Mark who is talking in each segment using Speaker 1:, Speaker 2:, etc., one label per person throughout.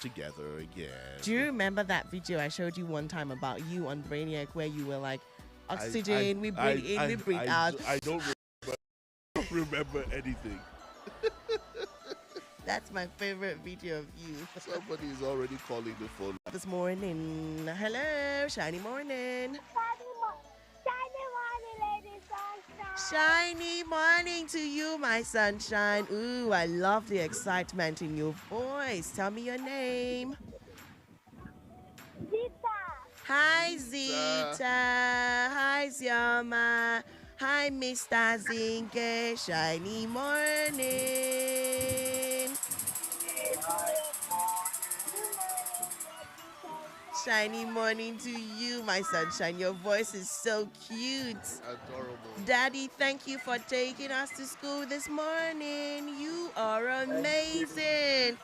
Speaker 1: together again.
Speaker 2: Do you remember that video I showed you one time about you on Brainiac where you were like, oxygen, we breathe in, we breathe out?
Speaker 1: I don't remember anything.
Speaker 2: That's my favorite video of you.
Speaker 1: Somebody is already calling the phone.
Speaker 2: This morning. Hello, shiny morning.
Speaker 3: Shiny morning, lady sunshine.
Speaker 2: Shiny morning to you, my sunshine. Ooh, I love the excitement in your voice. Tell me your name.
Speaker 3: Zita.
Speaker 2: Hi, Zita. Hi, Ziama. Hi, Mr. Zinke. Shiny morning. Shiny morning to you, my sunshine. Your voice is so cute.
Speaker 1: Adorable.
Speaker 2: Daddy, thank you for taking us to school this morning. You are amazing.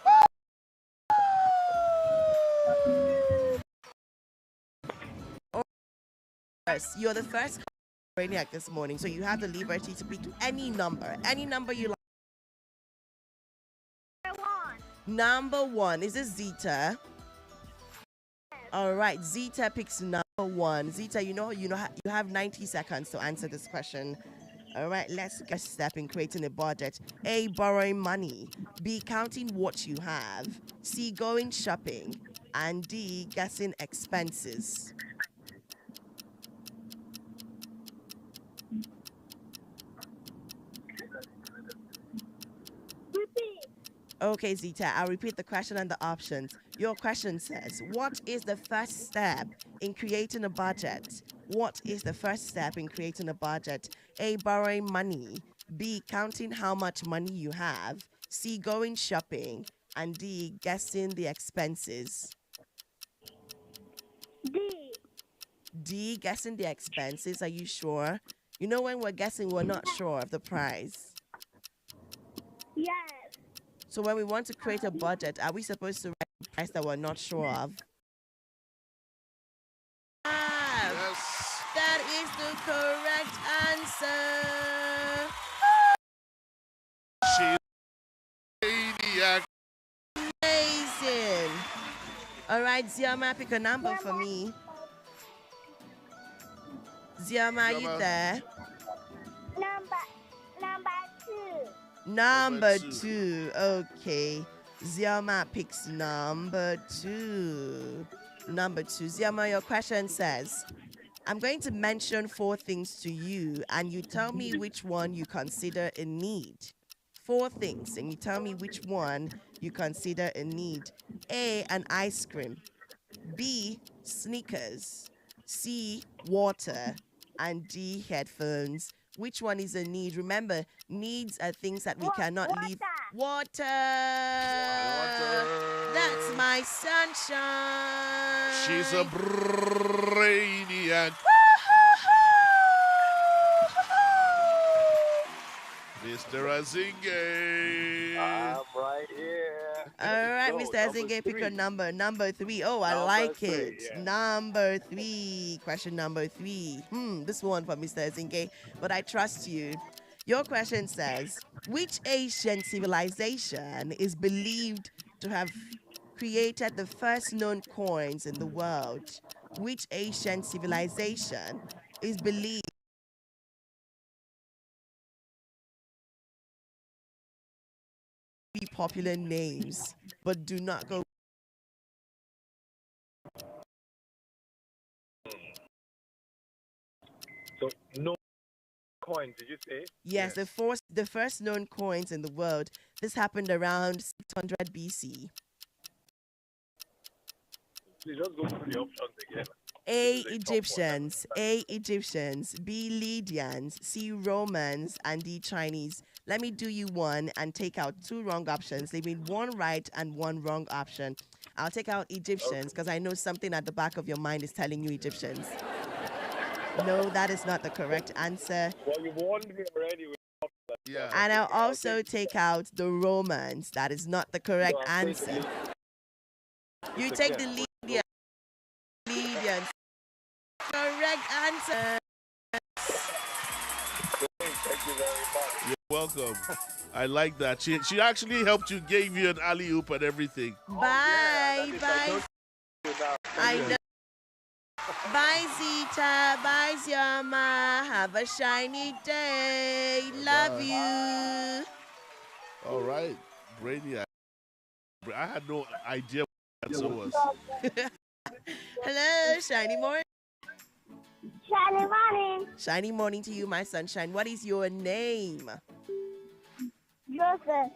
Speaker 2: You're the first Brainiac this morning, so you have the liberty to pick any number you like. Number one. Is it Zita? All right, Zita picks number one. Zita, you have 90 seconds to answer this question. All right, let's get a step in creating a budget. A, borrowing money. B, counting what you have. C, going shopping. And D, guessing expenses. Okay, Zita, I'll repeat the question and the options. Your question says, what is the first step in creating a budget? What is the first step in creating a budget? A, borrowing money. B, counting how much money you have. C, going shopping. And D, guessing the expenses.
Speaker 3: D.
Speaker 2: D, guessing the expenses. Are you sure? You know, when we're guessing, we're not sure of the price.
Speaker 3: Yes.
Speaker 2: So when we want to create a budget, are we supposed to write a price that we're not sure of?
Speaker 1: Yes.
Speaker 2: That is the correct answer.
Speaker 1: She's Brainiac.
Speaker 2: Amazing. All right, Ziama, pick a number for me. Ziama, are you there?
Speaker 3: Number 2.
Speaker 2: Number two. Okay. Ziama picks number 2. Number 2. Ziama, your question says, I'm going to mention 4 things to you, and you tell me which one you consider a need. 4 things, and you tell me which one you consider a need. A, an ice cream. B, sneakers. C, water. And D, headphones. Which one is a need? Remember, needs are things that we cannot leave. Water. That's my sunshine.
Speaker 1: She's a Brainiac. Mr. Azinge.
Speaker 4: I'm right here.
Speaker 2: All right,
Speaker 4: Go,
Speaker 2: Mr. Azinge, pick a number. Number 3. Oh, I like it.
Speaker 4: Yeah.
Speaker 2: Number 3. Question number 3. This one for Mr. Azinge, but I trust you. Your question says, which Asian civilization is believed to have created the first known coins in the world? Which Asian civilization is believed to be popular names, but do not go?
Speaker 4: So no coin, did you say?
Speaker 2: Yes, the first known coins in the world. This happened around 600 BC.
Speaker 4: Please just go through the options again.
Speaker 2: A, Egyptians. A, Egyptians. B, Lydians. C, Romans. And D, Chinese. Let me do you one and take out 2 wrong options, leaving 1 right and 1 wrong option. I'll take out Egyptians because I know something at the back of your mind is telling you Egyptians. No, that is not the correct answer.
Speaker 4: Well, you warned me already.
Speaker 1: Yeah.
Speaker 2: And I'll also take out the Romans. That is not the correct answer. You take the Lydians. Correct answer.
Speaker 4: Thank you very much.
Speaker 1: Welcome. I like that. She actually helped you, gave you an alley oop and everything.
Speaker 2: Bye. Bye. I know. Bye, Zita. Bye, Ziama. Have a shiny day. Love you.
Speaker 1: All right, Brainiac. I had no idea what the answer was.
Speaker 2: Hello, shiny morning.
Speaker 3: Shiny morning.
Speaker 2: Shiny morning to you, my sunshine. What is your name?
Speaker 3: Joseph.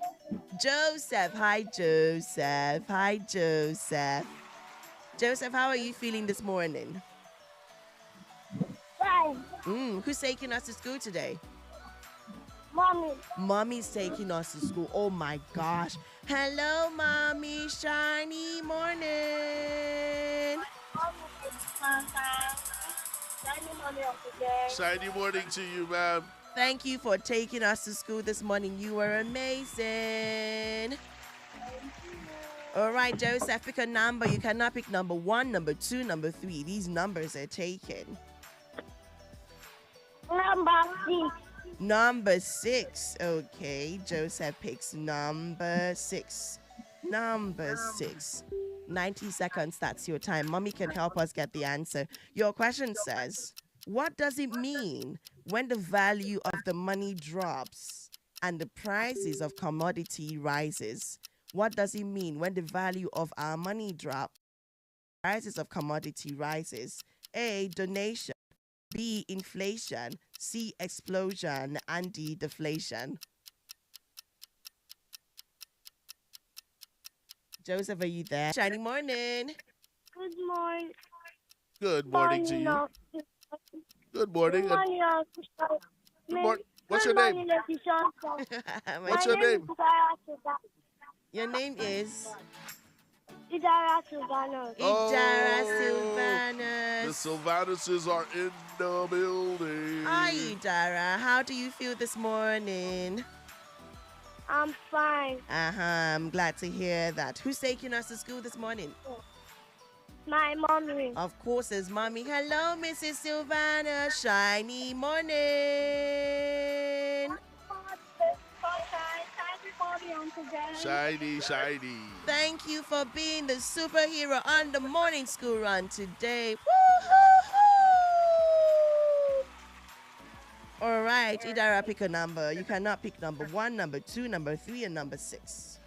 Speaker 2: Joseph. Hi, Joseph. Hi, Joseph. Joseph, how are you feeling this morning?
Speaker 3: Fine.
Speaker 2: Who's taking us to school today?
Speaker 3: Mommy.
Speaker 2: Mommy's taking us to school. Oh my gosh. Hello, Mommy. Shiny morning.
Speaker 3: Shiny morning of the day.
Speaker 1: Shiny morning to you, ma'am.
Speaker 2: Thank you for taking us to school this morning. You were amazing. All right, Joseph, pick a number. You cannot pick number 1, number 2, number 3. These numbers are taken.
Speaker 3: Number 6.
Speaker 2: Number 6. Okay, Joseph picks number 6. Number 6. 90 seconds, that's your time. Mommy can help us get the answer. Your question says, what does it mean when the value of the money drops and the prices of commodity rises? What does it mean when the value of our money drops, prices of commodity rises? A, donation. B, inflation. C, explosion. And D, deflation. Joseph, are you there? Shiny morning.
Speaker 3: Good morning.
Speaker 1: Good morning to you. Good morning.
Speaker 3: Good morning,
Speaker 1: What's your name? What's your name?
Speaker 2: Your name is?
Speaker 3: Idara Silvanos.
Speaker 2: Idara
Speaker 1: The
Speaker 2: Silvanus.
Speaker 1: Sylvanuses are in the building.
Speaker 2: Hi, Idara. How do you feel this morning?
Speaker 3: I'm fine.
Speaker 2: I'm glad to hear that. Who's taking us to school this morning?
Speaker 3: My mommy.
Speaker 2: Of course, it's Mommy. Hello, Mrs. Silvana. Shiny morning.
Speaker 1: Shiny, shiny.
Speaker 2: Thank you for being the superhero on the morning school run today. Woo-hoo-hoo! All right, Idara, pick a number. You cannot pick number 1, number 2, number 3, and number 6.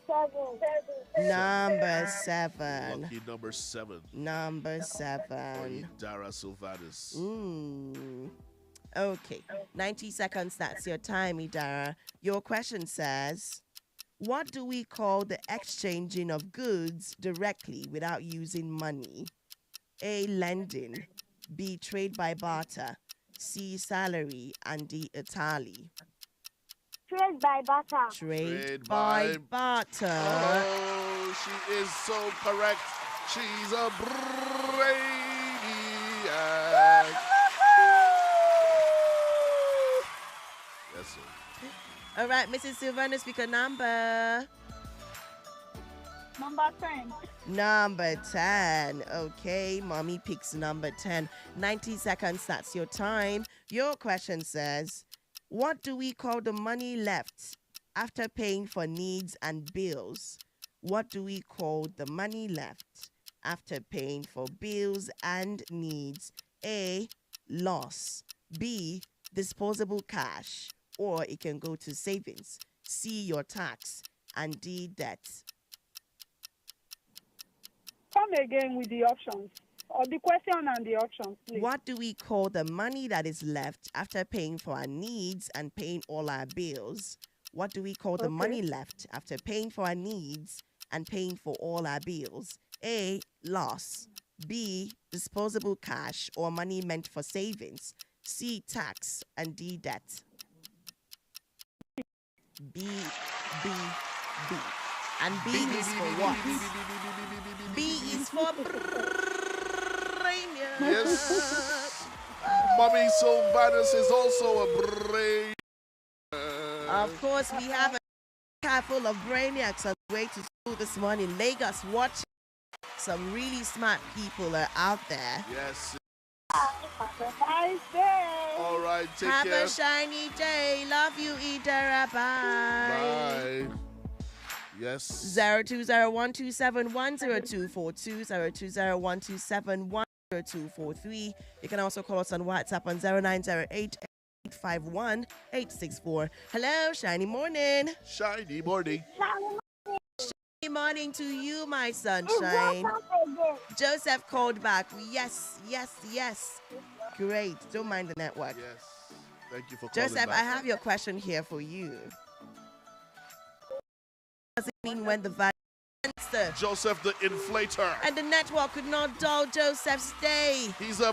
Speaker 3: 7.
Speaker 2: Number 7.
Speaker 1: Lucky number 7.
Speaker 2: Number
Speaker 1: Or
Speaker 2: 7.
Speaker 1: Dara Sylvanus.
Speaker 2: Okay, 90 seconds, that's your time, Idara. Your question says, what do we call the exchanging of goods directly without using money? A, lending. B, trade by barter. C, salary. And D, Itali.
Speaker 3: Trade by barter.
Speaker 2: Trade by barter.
Speaker 1: Oh, she is so correct. She's a brainiac. Yes, sir.
Speaker 2: All right, Mrs. Silvana, speak a number.
Speaker 3: Number 10.
Speaker 2: Number 10. Okay, Mommy picks number 10. 90 seconds, that's your time. Your question says, what do we call the money left after paying for needs and bills? What do we call the money left after paying for bills and needs? A, loss. B, disposable cash. Or it can go to savings. C, your tax. And D, debt.
Speaker 5: Come again with the options, or the question and the options, please.
Speaker 2: What do we call the money that is left after paying for our needs and paying all our bills? What do we call the money left after paying for our needs and paying for all our bills? A, loss. B, disposable cash or money meant for savings. C, tax. And D, debt. B, B, B. And B is for what? B is for Brainiac.
Speaker 1: Yes. Mommy Sylvanus is also a brain.
Speaker 2: Of course, we have a car full of brainiacs on the way to school this morning. Lagos, watch. Some really smart people are out there.
Speaker 1: Yes.
Speaker 5: Have a nice day.
Speaker 1: All right, take
Speaker 2: Have
Speaker 1: care.
Speaker 2: a shiny day. Love you, Idara. Bye.
Speaker 1: Bye. Yes.
Speaker 2: 020127102420, 0201271023. You can also call us on WhatsApp on 0908-851-864. Hello, shiny morning.
Speaker 1: Shiny morning.
Speaker 2: Good morning to you, my sunshine. Joseph called back. Yes. Great. Don't mind the network.
Speaker 1: Yes. Thank you for calling
Speaker 2: Joseph,
Speaker 1: back.
Speaker 2: I have your question here for you. What does it mean when the value answer
Speaker 1: Joseph the inflator.
Speaker 2: and the network could not dull Joseph's day?
Speaker 1: He's a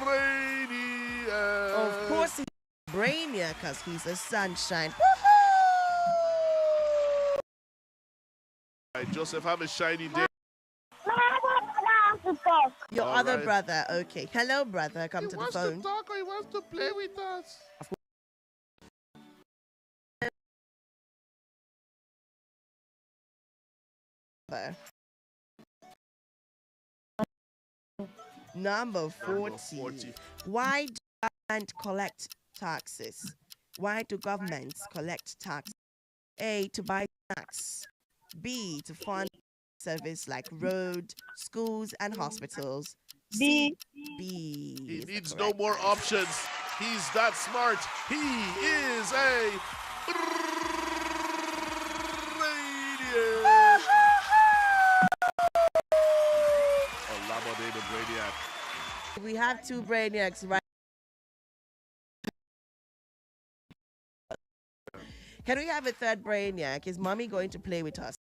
Speaker 1: Brainiac.
Speaker 2: Of course he's Brainiac because he's a sunshine.
Speaker 1: All right, Joseph, have a shiny day.
Speaker 2: Your
Speaker 1: All
Speaker 2: other
Speaker 1: right.
Speaker 2: brother. Okay. Hello, brother. Come to the phone.
Speaker 1: talk or he wants to play with us.
Speaker 2: Number 40. Why do government collect taxes? Why do governments collect taxes? A, to buy snacks. B, to fund service like road, schools, and hospitals. C, B.
Speaker 1: He
Speaker 2: is the
Speaker 1: needs no
Speaker 2: correct
Speaker 1: more
Speaker 2: answer.
Speaker 1: options. He's that smart. He is a Brainiac. Olabode the Brainiac.
Speaker 2: We have two Brainiacs, right? Can we have a third Brainiac? Is mommy going to play with us?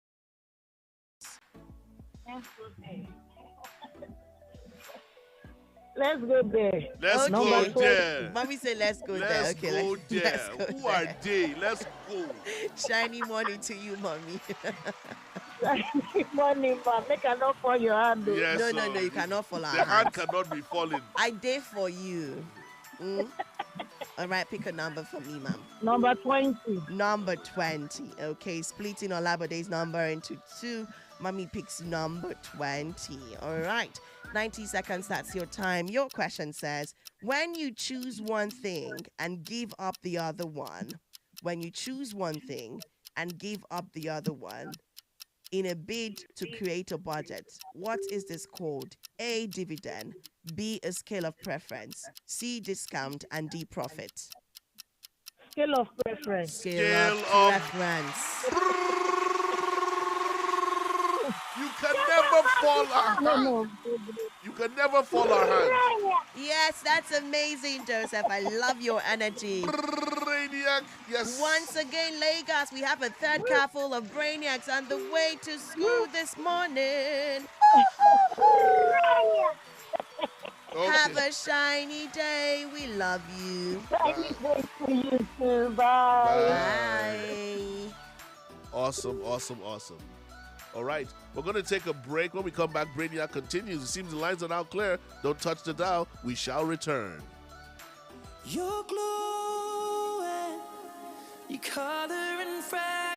Speaker 5: Let's go there.
Speaker 1: Let's go
Speaker 2: Okay.
Speaker 1: there.
Speaker 2: Mommy said let's go there.
Speaker 1: Let's
Speaker 2: Okay,
Speaker 1: go there.
Speaker 2: let's go
Speaker 1: Who are
Speaker 2: there.
Speaker 1: they? Let's go.
Speaker 2: Shiny morning to you, mommy.
Speaker 5: Morning, ma. Make I not fall your hand.
Speaker 1: Yes,
Speaker 2: No,
Speaker 1: sir.
Speaker 2: you cannot fall
Speaker 1: The
Speaker 2: out.
Speaker 1: hand cannot be falling.
Speaker 2: I did for you. Mm? All right, pick a number for me, ma'am.
Speaker 5: Number 20.
Speaker 2: Number 20. Okay, splitting Olabode's number into two. Mommy picks number 20. All right. 90 seconds, that's your time. Your question says, when you choose one thing and give up the other one, when you choose one thing and give up the other one in a bid to create a budget, what is this called? A, dividend. B, a scale of preference. C, discount. And D, profit.
Speaker 5: Scale of preference.
Speaker 2: Scale
Speaker 1: Scale
Speaker 2: of
Speaker 1: of-
Speaker 2: preference.
Speaker 1: You can never fall our hand.
Speaker 5: No.
Speaker 1: You can never fall our hand.
Speaker 2: Yes, that's amazing, Joseph. I love your energy.
Speaker 1: Brainiac, yes.
Speaker 2: Once again, Lagos, we have a third car full of Brainiacs on the way to school this morning.
Speaker 1: Okay.
Speaker 2: Have a shiny day. We love you.
Speaker 5: Thank you too. Bye.
Speaker 2: Bye.
Speaker 1: Awesome. All right, we're going to take a break. When we come back, Brainiac continues. It seems the lines are now clear. Don't touch the dial. We shall return.
Speaker 6: You're glowing, your color and fragrance.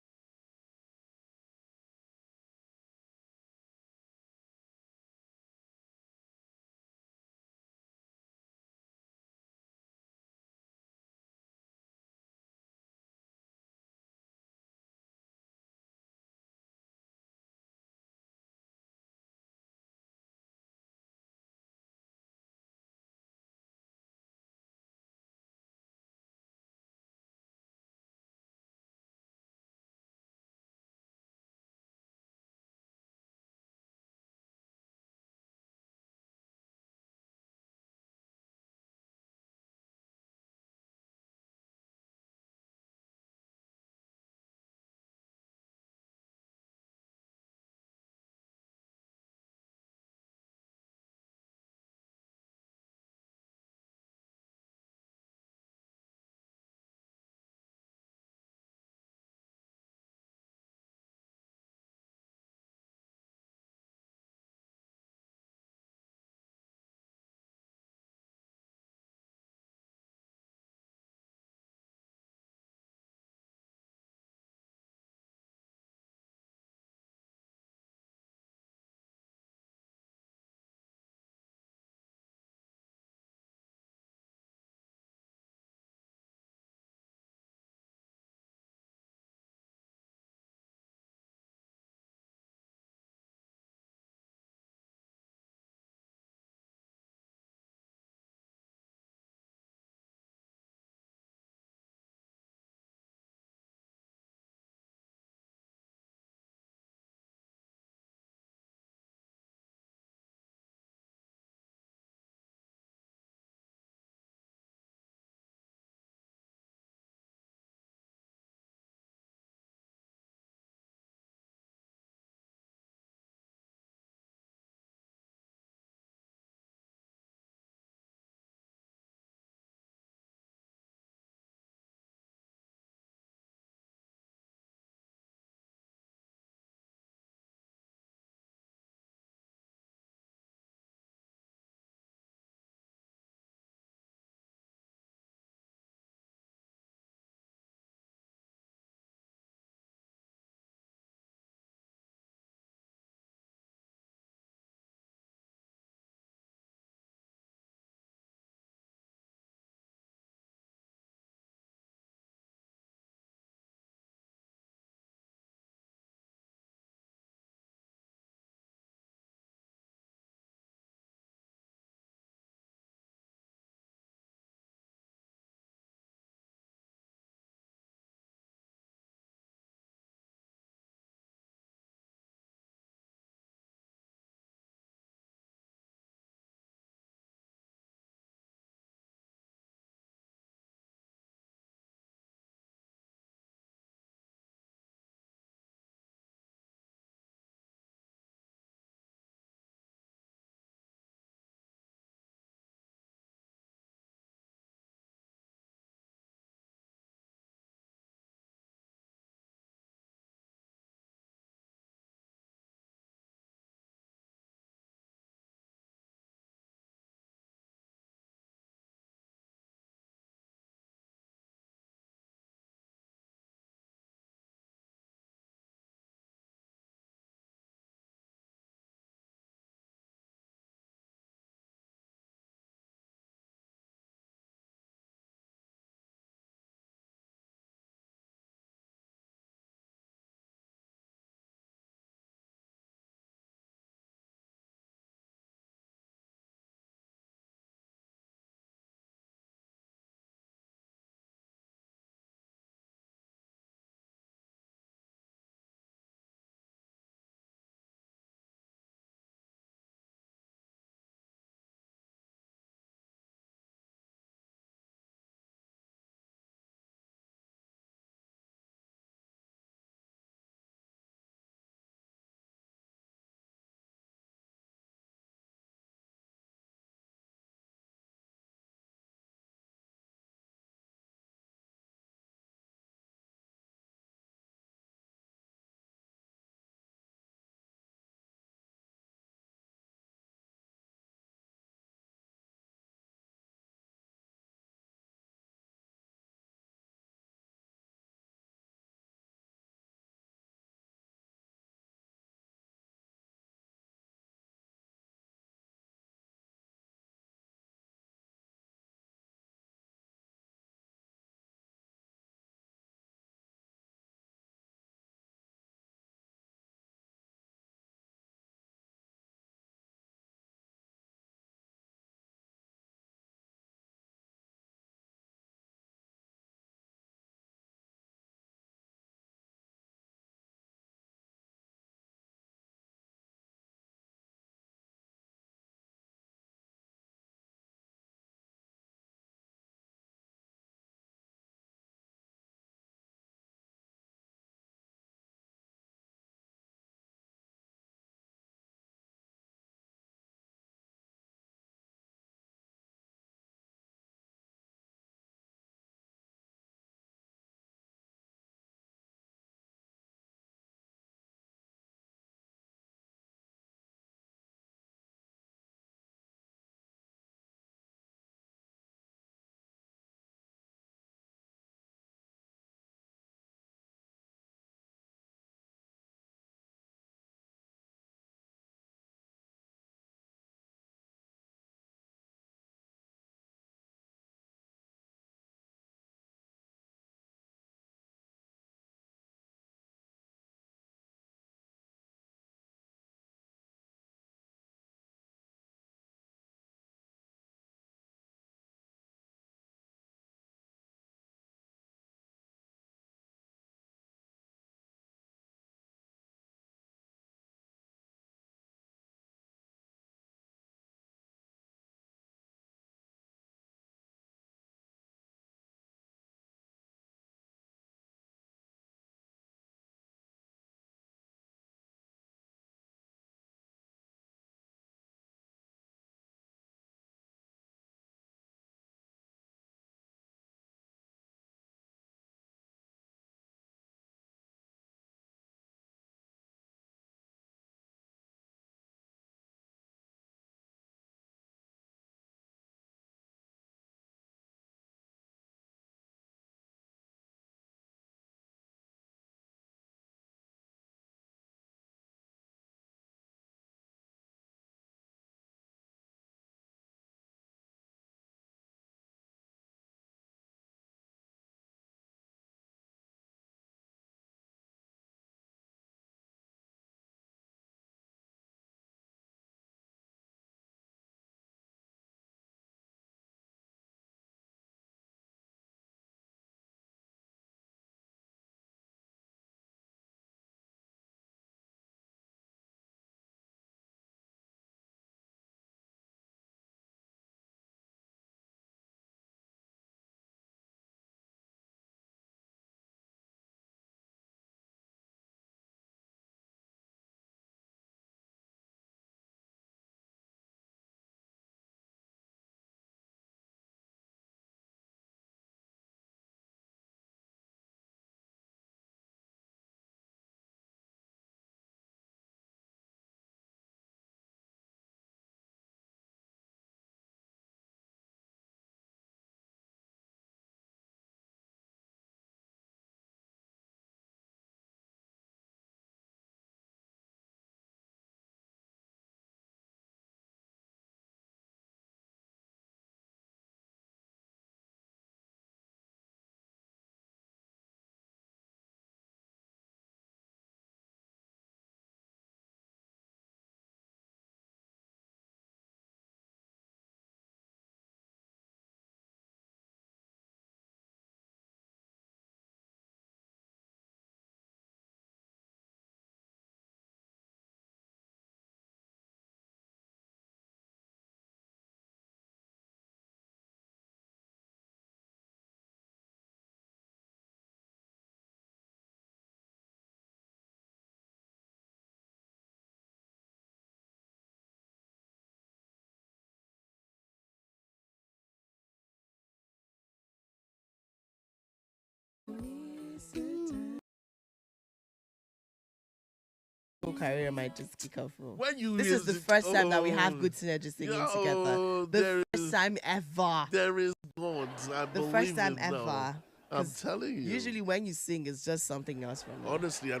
Speaker 2: career might just kick off.
Speaker 1: When you
Speaker 2: This
Speaker 1: hear
Speaker 2: is the
Speaker 1: it-
Speaker 2: first time that we have
Speaker 1: oh,
Speaker 2: good synergy singing
Speaker 1: yeah,
Speaker 2: together.
Speaker 1: oh,
Speaker 2: The
Speaker 1: there
Speaker 2: first
Speaker 1: is-
Speaker 2: time ever.
Speaker 1: There is God. I
Speaker 2: The
Speaker 1: believe
Speaker 2: first time
Speaker 1: him now.
Speaker 2: ever.
Speaker 1: I'm
Speaker 2: 'Cause
Speaker 1: telling you.
Speaker 2: Usually when you sing, it's just something else from you.
Speaker 1: Honestly,
Speaker 2: I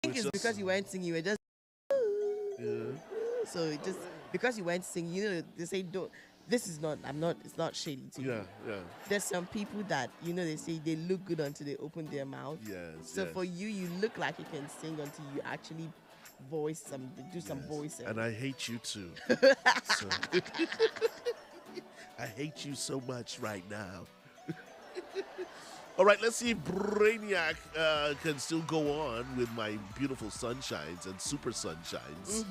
Speaker 2: think it's
Speaker 1: just-
Speaker 2: because you weren't singing, you were just.
Speaker 1: yeah,
Speaker 2: So it just because you weren't singing, you know, they say don't. This is not. I'm not. It's not shady to you.
Speaker 1: yeah.
Speaker 2: There's some people that they say they look good until they open their mouth.
Speaker 1: Yes.
Speaker 2: So
Speaker 1: yes.
Speaker 2: for you, you look like you can sing until you actually do some voicing.
Speaker 1: And I hate you too. So- I hate you so much right now. All right, let's see if Brainiac can still go on with my beautiful sunshines and super sunshines.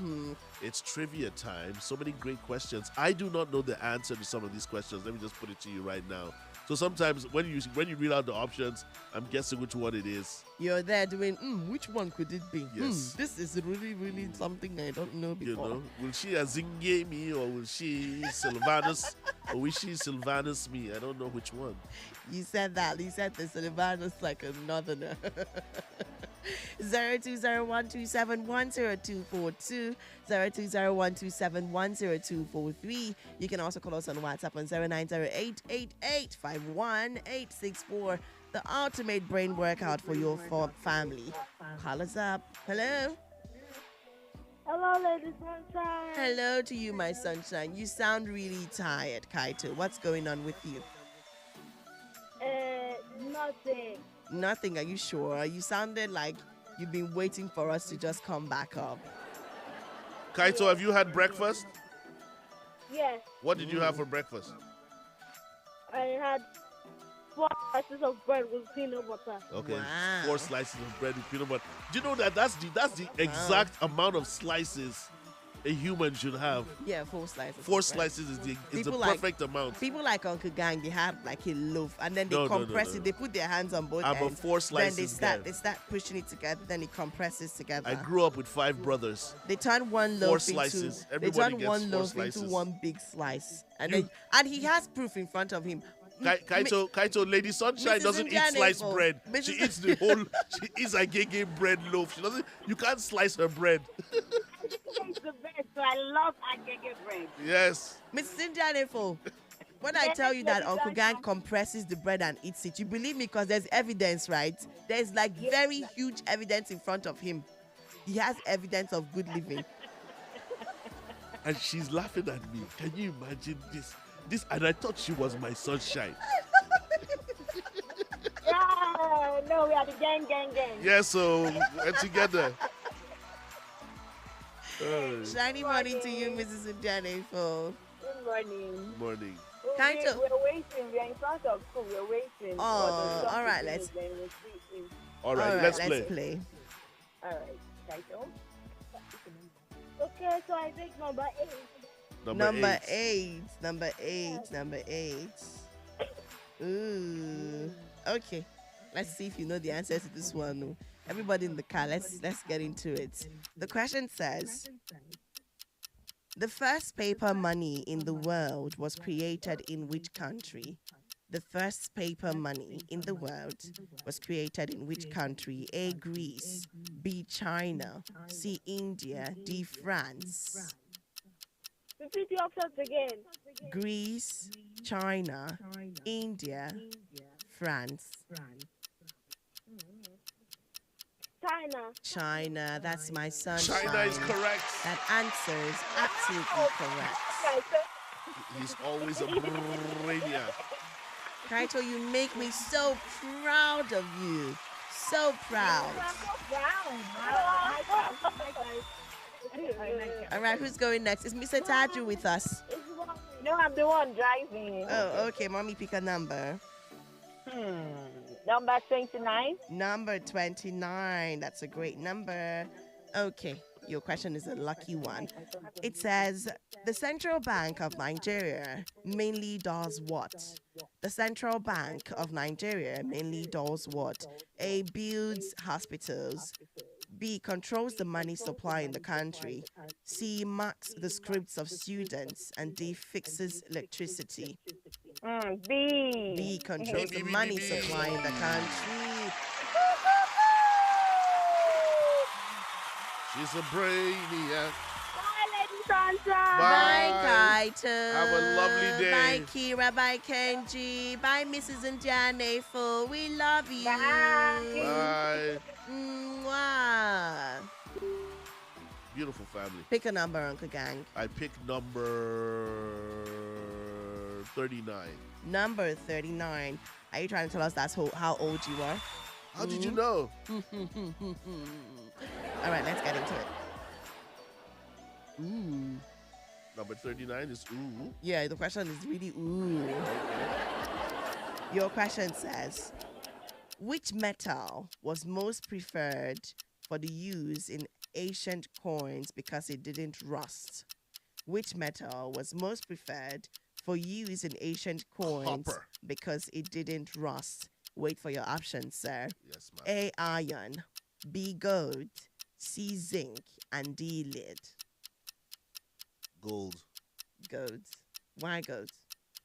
Speaker 1: It's trivia time. So many great questions. I do not know the answer to some of these questions. Let me just put it to you right now. So sometimes when you read out the options, I'm guessing which one it is.
Speaker 2: You're there doing, which one could it be?
Speaker 1: Yes.
Speaker 2: This is really, really something I don't know
Speaker 1: You
Speaker 2: before.
Speaker 1: know, will she Azinge me or will she Sylvanus or will she Sylvanus me? I don't know which one.
Speaker 2: You said that. You said the Sylvanus like a northerner. 0201271042, 0201271043. You can also call us on WhatsApp on 0908885184. The ultimate brain workout for your family. Call us up. Hello.
Speaker 3: Hello, Lady Sunshine.
Speaker 2: Hello to you, my sunshine. You sound really tired, Kaito. What's going on with you?
Speaker 3: Nothing.
Speaker 2: Nothing. Are you sure? You sounded like you've been waiting for us to just come back up.
Speaker 1: Kaito, have you had breakfast?
Speaker 3: Yes,
Speaker 1: What did you have for breakfast?
Speaker 3: I had 4 slices of bread with peanut butter.
Speaker 1: Okay,
Speaker 2: Wow.
Speaker 1: 4 slices of bread with peanut butter. Do you know that that's the exact amount of slices a human should have?
Speaker 2: Yeah, 4 slices.
Speaker 1: 4
Speaker 2: of bread.
Speaker 1: slices is the
Speaker 2: People like-
Speaker 1: perfect amount.
Speaker 2: People like Uncle Gang, they have like a loaf and then they
Speaker 1: No, no, no,
Speaker 2: compress
Speaker 1: no.
Speaker 2: it. They put their hands on both
Speaker 1: I'm a
Speaker 2: ends.
Speaker 1: 4
Speaker 2: Then
Speaker 1: slices guy.
Speaker 2: they start pushing it together. Then it compresses together.
Speaker 1: I grew up with 5 brothers.
Speaker 2: They turn one
Speaker 1: 4
Speaker 2: loaf
Speaker 1: slices.
Speaker 2: into. They
Speaker 1: Everybody
Speaker 2: turn
Speaker 1: gets
Speaker 2: one
Speaker 1: 4
Speaker 2: loaf
Speaker 1: slices.
Speaker 2: into one big slice, and
Speaker 1: You-
Speaker 2: and he has proof in front of him.
Speaker 1: Kaito, Lady Sunshine
Speaker 2: Mrs.
Speaker 1: doesn't eat
Speaker 2: Indian
Speaker 1: sliced
Speaker 2: Apple.
Speaker 1: bread.
Speaker 2: Mrs.
Speaker 1: She eats the whole. She eats a gege bread loaf. She doesn't. You can't slice her bread.
Speaker 3: It's the best, so I love agege bread.
Speaker 1: Yes.
Speaker 2: Mrs. Indian Apple, when I
Speaker 3: Yes,
Speaker 2: tell you that
Speaker 3: Lady
Speaker 2: Uncle Gang
Speaker 3: Sunshine.
Speaker 2: compresses the bread and eats it, you believe me because there's evidence, right? There's like very huge evidence in front of him. He has evidence of good living.
Speaker 1: And she's laughing at me. Can you imagine this? And I thought she was my sunshine.
Speaker 3: Yeah, no, we are the gang.
Speaker 1: Yeah, so we're together.
Speaker 2: Shiny morning to you, Mrs. Indian Apple.
Speaker 3: Good morning.
Speaker 1: Morning.
Speaker 2: Kind of.
Speaker 3: We're waiting. We're in front of school. We're waiting.
Speaker 2: Oh, all right, let's-
Speaker 1: All right, let's play.
Speaker 3: All right, title. Okay, so I think number 8.
Speaker 2: Number eight. Ooh. Okay. Let's see if you know the answer to this one. Everybody in the car, let's get into it. The question says, the first paper money in the world was created in which country? The first paper money in the world was created in which country? A, Greece, B, China, C, India, D, France.
Speaker 3: Repeat the options again.
Speaker 2: Greece, China, India, France. China, that's my son.
Speaker 1: China is correct.
Speaker 2: That answer is absolutely correct.
Speaker 1: He's always a brainiac.
Speaker 2: Kaito, you make me so proud of you. So proud. All right, who's going next? Is Mr. Taju with us?
Speaker 3: No, I'm the one driving.
Speaker 2: Oh, okay. Mommy, pick a number.
Speaker 3: Number 29.
Speaker 2: Number 29. That's a great number. Okay, your question is a lucky one. It says, the Central Bank of Nigeria mainly does what? The Central Bank of Nigeria mainly does what? A, builds hospitals. B, controls the money supply in the country. C, marks the scripts of students. And D, fixes electricity.
Speaker 3: B.
Speaker 2: B, controls the money supply in the country.
Speaker 1: She's a brainiac.
Speaker 3: Bye, Lady Sunshine.
Speaker 2: Bye,
Speaker 1: Bye.
Speaker 2: Kaito.
Speaker 1: Have a lovely day.
Speaker 2: Bye, Kira. Bye, Kenji. Bye, Mrs. Indianefu. We love you.
Speaker 1: Bye.
Speaker 2: Mwah.
Speaker 1: Beautiful family.
Speaker 2: Pick a number, Uncle Gang.
Speaker 1: I picked number 39.
Speaker 2: Number 39. Are you trying to tell us that's how old you are?
Speaker 1: How did you know?
Speaker 2: All right, let's get into it. Ooh.
Speaker 1: Number 39 is ooh.
Speaker 2: Yeah, the question is really ooh. Your question says, which metal was most preferred for the use in ancient coins because it didn't rust? Which metal was most preferred for use in ancient coins
Speaker 1: Copper.
Speaker 2: because it didn't rust? Wait for your options, sir.
Speaker 1: Yes, ma'am.
Speaker 2: A, iron. B, gold. C, zinc. And D, lead.
Speaker 1: Gold.
Speaker 2: Gold. Why gold?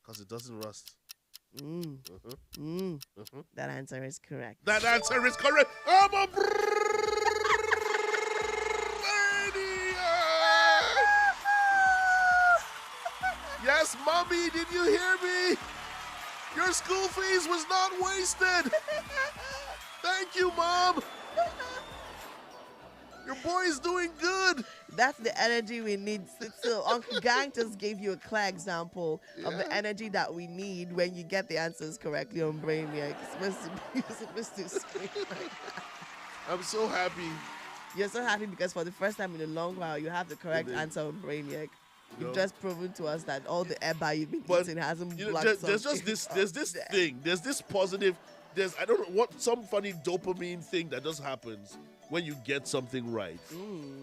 Speaker 1: Because it doesn't rust.
Speaker 2: That answer is correct.
Speaker 1: That answer is correct. I'm a brainiac. Yes, mommy, did you hear me? Your school fees was not wasted. Thank you, mom. Your boy's doing good.
Speaker 2: That's the energy we need. So Uncle Gang just gave you a clear example of the energy that we need when you get the answers correctly on Brainiac. You're supposed to scream like that.
Speaker 1: I'm so happy.
Speaker 2: You're so happy because for the first time in a long while, you have the correct answer on Brainiac. You've just proven to us that all the eba you've been eating hasn't blocked
Speaker 1: there's just this thing. There's this positive. I don't know what, some funny dopamine thing that just happens when you get something right.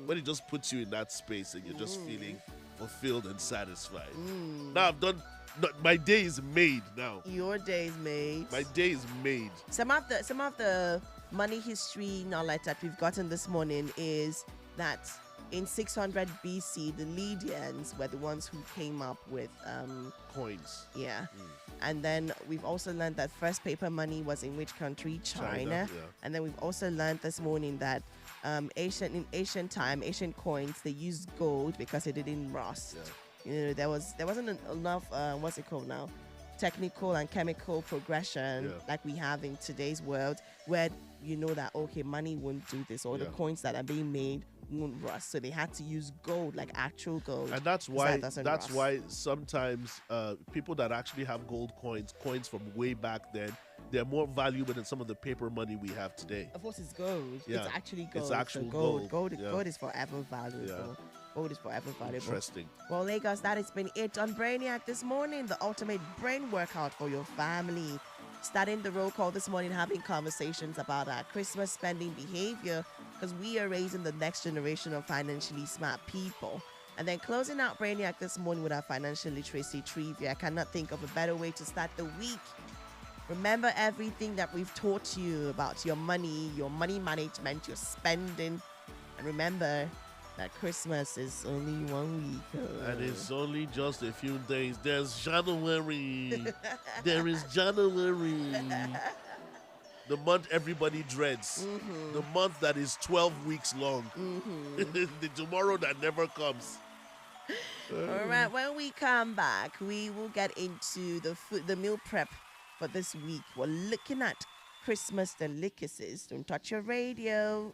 Speaker 1: When it just puts you in that space and you're just feeling fulfilled and satisfied. Now I've done. My day is made now.
Speaker 2: Your day is made.
Speaker 1: My day is made.
Speaker 2: Some of the money history knowledge that we've gotten this morning is that in 600 BC, the Lydians were the ones who came up with
Speaker 1: Coins.
Speaker 2: Yeah. And then we've also learned that first paper money was in which country? China.
Speaker 1: Yeah.
Speaker 2: And then we've also learned this morning that in ancient coins, they used gold because it didn't rust.
Speaker 1: Yeah.
Speaker 2: You know, there wasn't enough what's it called now? Technical and chemical progression like we have in today's world, where you know that okay, money won't do this, or the coins that are being made won't rust. So they had to use gold, like actual gold.
Speaker 1: And that's why
Speaker 2: rust.
Speaker 1: why sometimes people that actually have gold coins from way back then, they're more valuable than some of the paper money we have today.
Speaker 2: Of course, it's gold.
Speaker 1: Yeah.
Speaker 2: It's actually gold.
Speaker 1: It's actual
Speaker 2: so
Speaker 1: gold.
Speaker 2: Gold is forever valuable.
Speaker 1: Yeah.
Speaker 2: Gold is forever valuable.
Speaker 1: Interesting.
Speaker 2: Well, Lagos, that has been it on Brainiac this morning. The ultimate brain workout for your family. Starting the roll call this morning, having conversations about our Christmas spending behavior, because we are raising the next generation of financially smart people. And then closing out Brainiac this morning with our financial literacy trivia. I cannot think of a better way to start the week. Remember everything that we've taught you about your money management, your spending. And remember that Christmas is only 1 week.
Speaker 1: And it's only just a few days. There's January. There is January. The month everybody dreads. The month that is 12 weeks long. The tomorrow that never comes.
Speaker 2: All right, when we come back, we will get into the meal prep for this week. We're looking at Christmas delicacies. Don't touch your radio.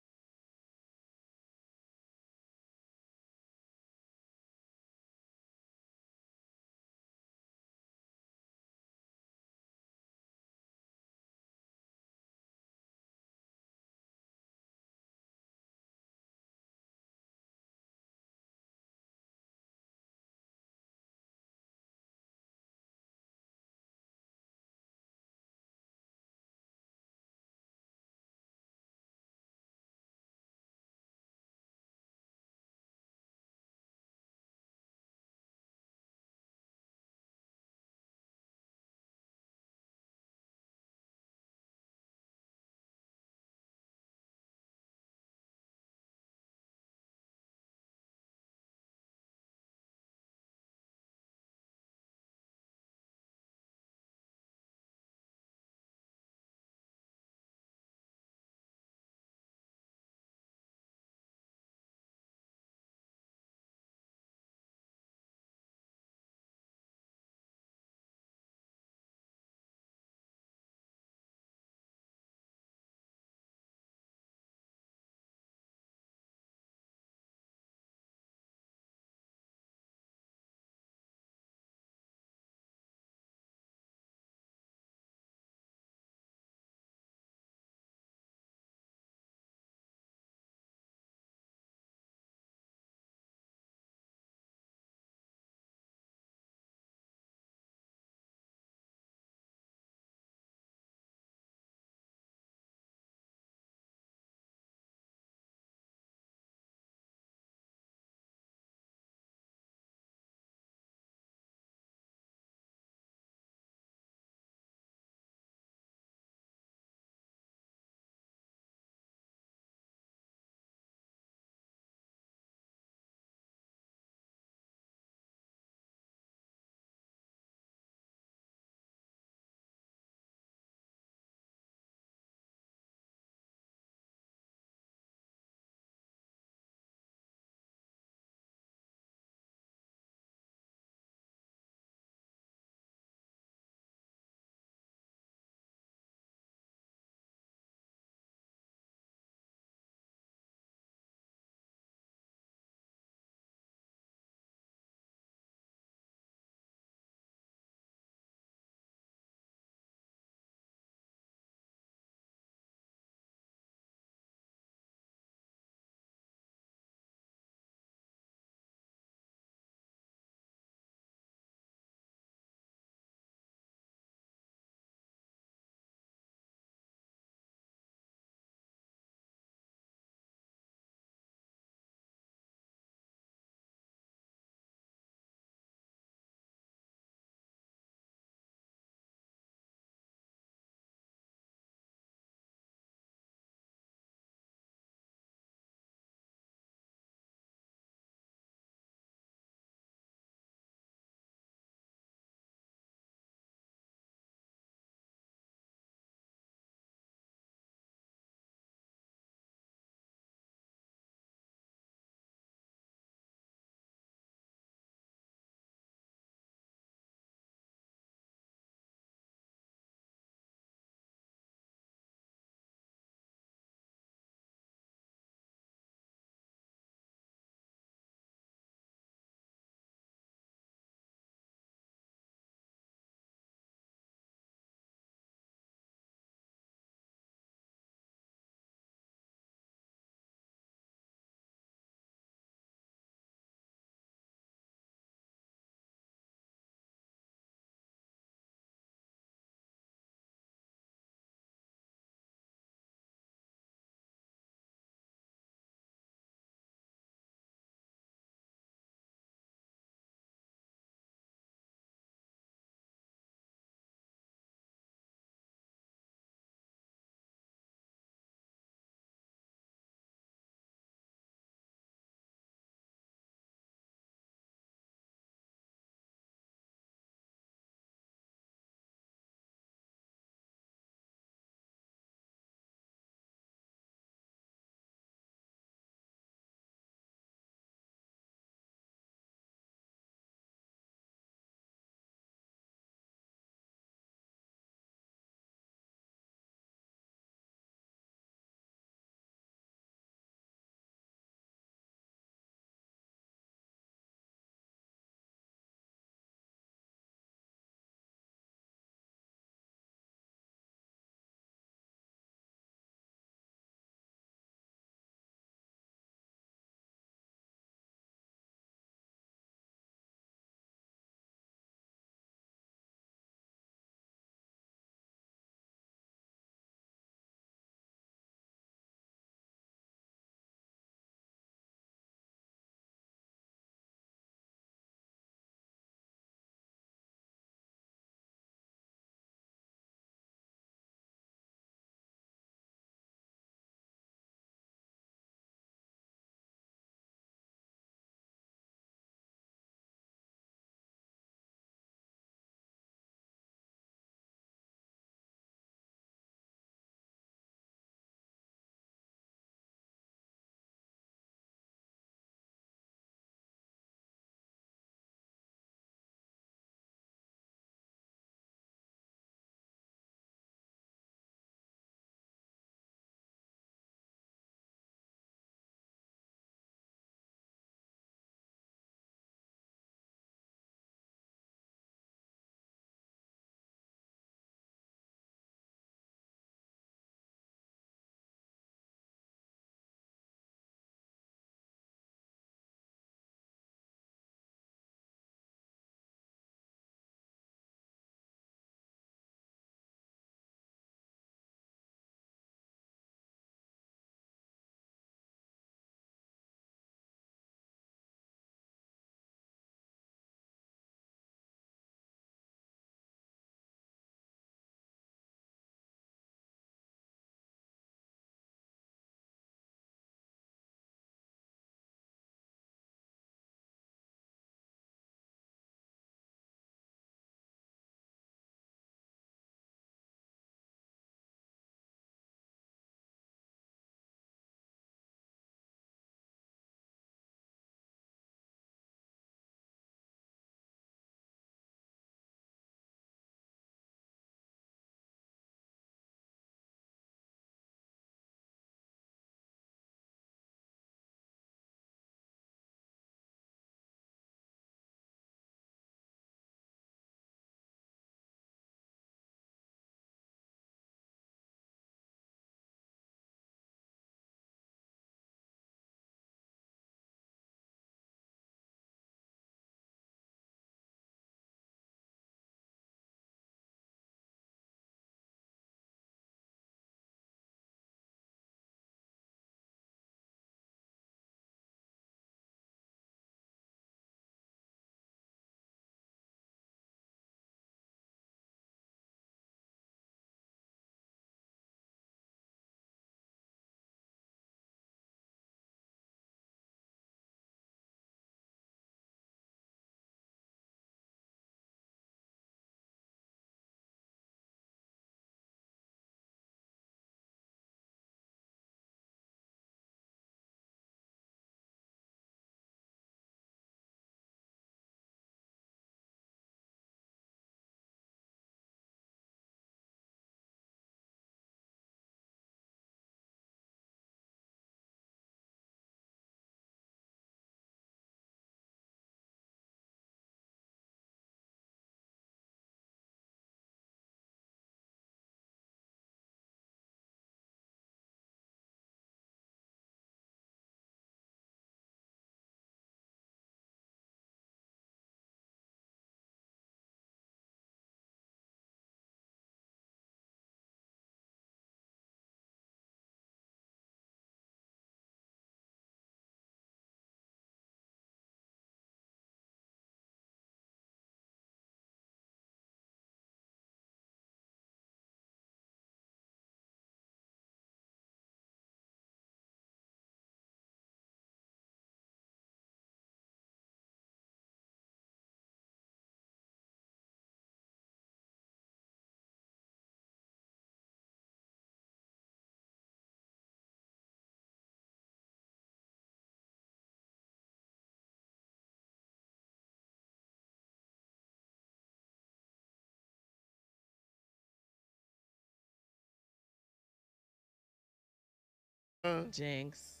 Speaker 2: Jinx.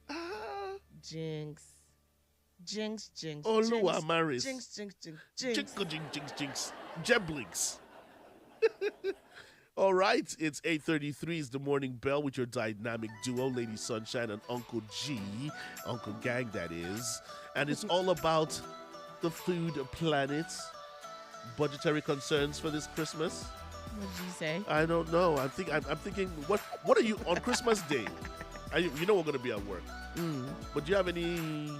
Speaker 1: Ah,
Speaker 2: Jinx. Jinx, jinx,
Speaker 1: Oluwa
Speaker 2: jinx.
Speaker 1: Maris.
Speaker 2: Jinx, jinx, jinx, jinx.
Speaker 1: Jinx. Jeblings. All right, it's 8:33. It's the morning bell with your dynamic duo, Lady Sunshine and Uncle G, Uncle Gang, that is, and it's all about the food planet, budgetary concerns for this Christmas.
Speaker 2: What did you say?
Speaker 1: I don't know. I'm thinking. What are you on Christmas Day? You know we're gonna be at work, but do you have any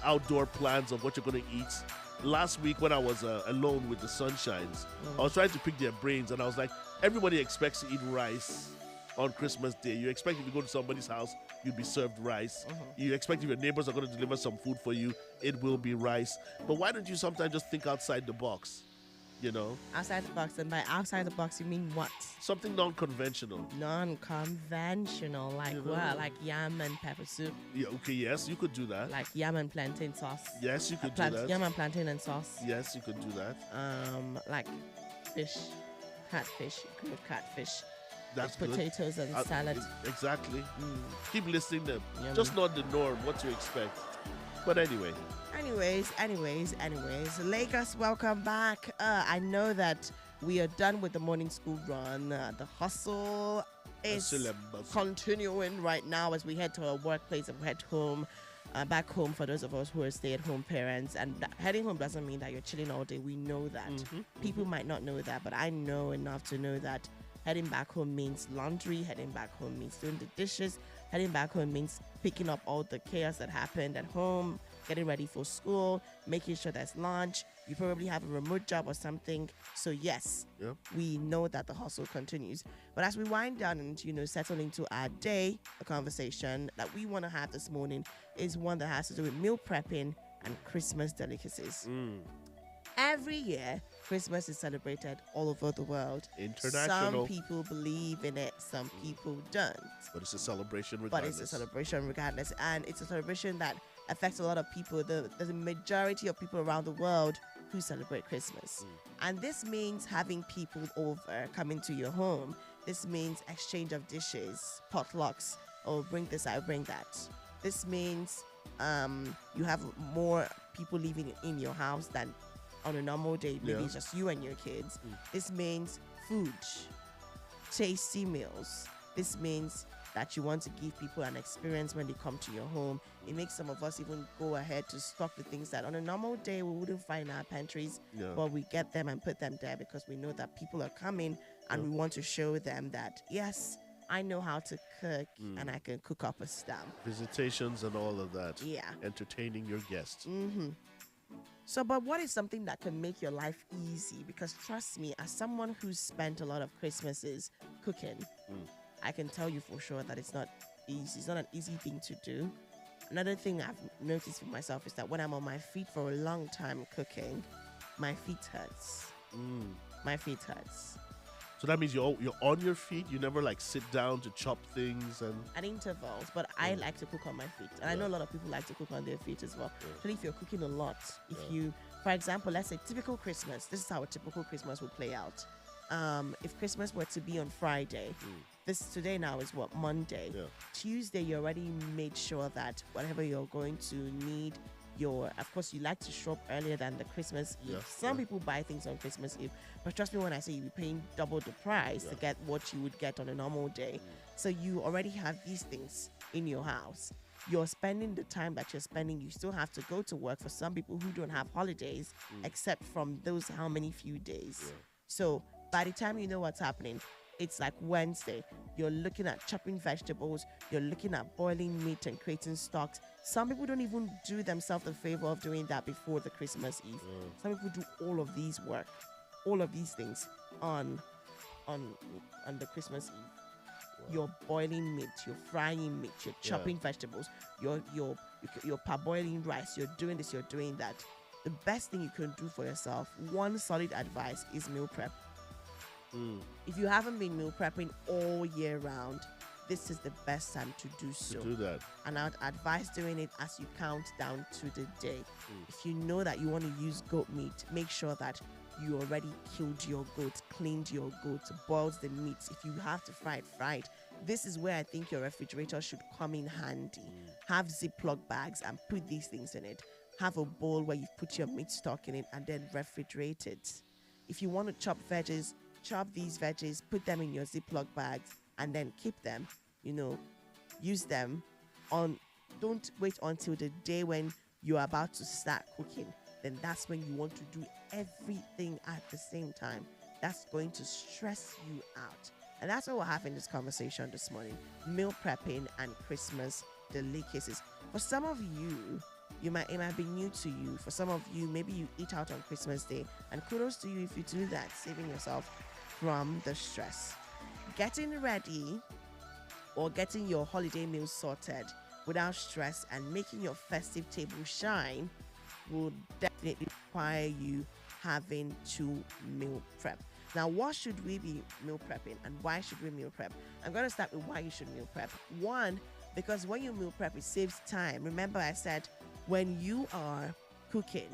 Speaker 1: outdoor plans of what you're gonna eat? Last week when I was alone with the Sunshines, I was trying to pick their brains, and I was like, everybody expects to eat rice on Christmas Day. You expect if you go to somebody's house, you'll be served rice. You expect if your neighbors are going to deliver some food for you, it will be rice. But why don't you sometimes just think outside the box? You know,
Speaker 2: Outside the box, and by outside the box, you mean what?
Speaker 1: something non-conventional.
Speaker 2: Non-conventional, like
Speaker 1: You know.
Speaker 2: what? Like yam and pepper soup,
Speaker 1: Yeah, okay, yes, you could do that.
Speaker 2: like yam and plantain sauce.
Speaker 1: Yes, you could do that.
Speaker 2: Yam and plantain and sauce.
Speaker 1: Yes, you could do that.
Speaker 2: Like fish, catfish, grilled catfish,
Speaker 1: That's
Speaker 2: with
Speaker 1: good.
Speaker 2: potatoes and salad.
Speaker 1: Exactly. Keep listing them.
Speaker 2: Yum.
Speaker 1: Just not the norm, what to expect. But anyway,
Speaker 2: Anyways, Lagos, welcome back. I know that we are done with the morning school run. The hustle is continuing right now as we head to our workplace and head home, back home for those of us who are stay-at-home parents. And heading home doesn't mean that you're chilling all day. We know that. People might not know that, but I know enough to know that heading back home means laundry. Heading back home means doing the dishes. Heading back home means picking up all the chaos that happened at home, getting ready for school, making sure there's lunch. You probably have a remote job or something. So yes,
Speaker 1: yeah.
Speaker 2: we know that the hustle continues. But as we wind down and, settle into our day, the conversation that we want to have this morning is one that has to do with meal prepping and Christmas delicacies. Every year, Christmas is celebrated all over the world.
Speaker 1: International.
Speaker 2: Some people believe in it, some people don't.
Speaker 1: But it's a celebration
Speaker 2: But
Speaker 1: regardless.
Speaker 2: it's a celebration regardless. And it's a celebration that affects a lot of people. There's a majority of people around the world who celebrate Christmas. And this means having people over, coming to your home. This means exchange of dishes, potlucks, or bring this, I bring that. This means you have more people living in your house than on a normal day. Maybe it's just you and your kids. This means food, tasty meals. This means that you want to give people an experience when they come to your home. It makes some of us even go ahead to stock the things that on a normal day we wouldn't find in our pantries, but we get them and put them there because we know that people are coming and we want to show them that, yes, I know how to cook and I can cook up a stamp.
Speaker 1: Visitations and all of that.
Speaker 2: Yeah.
Speaker 1: Entertaining your guests.
Speaker 2: So, but what is something that can make your life easy? Because trust me, as someone who's spent a lot of Christmases cooking, I can tell you for sure that it's not easy. It's not an easy thing to do. Another thing I've noticed for myself is that when I'm on my feet for a long time cooking, my feet hurts. My feet hurts.
Speaker 1: So that means you're on your feet. You never like sit down to chop things and.
Speaker 2: At intervals, but I like to cook on my feet. And I know a lot of people like to cook on their feet as well. Especially if you're cooking a lot. If you, for example, let's say typical Christmas, this is how a typical Christmas would play out. If Christmas were to be on Friday, today now is what, Monday. Tuesday, you already made sure that whatever you're going to need, of course, you like to shop earlier than the Christmas Eve. Some people buy things on Christmas Eve, but trust me when I say you'll be paying double the price to get what you would get on a normal day. So you already have these things in your house. You're spending the time that you're spending. You still have to go to work for some people who don't have holidays, except from those how many few days. So by the time you know what's happening, it's like Wednesday. You're looking at chopping vegetables. You're looking at boiling meat and creating stocks. Some people don't even do themselves the favor of doing that before the Christmas Eve. Some people do all of these things on the Christmas Eve. You're boiling meat. You're frying meat. You're chopping vegetables. You're parboiling rice. You're doing this. You're doing that. The best thing you can do for yourself, one solid advice, is meal prep. If you haven't been meal prepping all year round, this is the best time to do so.
Speaker 1: To do that.
Speaker 2: And I'd advise doing it as you count down to the day. If you know that you want to use goat meat, make sure that you already killed your goat, cleaned your goat, boiled the meat. If you have to fry it, fry it. This is where I think your refrigerator should come in handy. Have Ziploc bags and put these things in it. Have a bowl where you put your meat stock in it and then refrigerate it. If you want to chop veggies, chop these veggies, put them in your Ziploc bags and then keep them, use them on. Don't wait until the day when you're about to start cooking. Then that's when you want to do everything at the same time. That's going to stress you out. And that's what we're having this conversation this morning. Meal prepping and Christmas delicacies. For some of you, it might be new to you. For some of you, maybe you eat out on Christmas Day. And kudos to you if you do that, saving yourself from the stress. Getting ready or getting your holiday meals sorted without stress and making your festive table shine will definitely require you having to meal prep. Now, what should we be meal prepping and why should we meal prep? I'm going to start with why you should meal prep. One, because when you meal prep, it saves time. Remember, I said when you are cooking,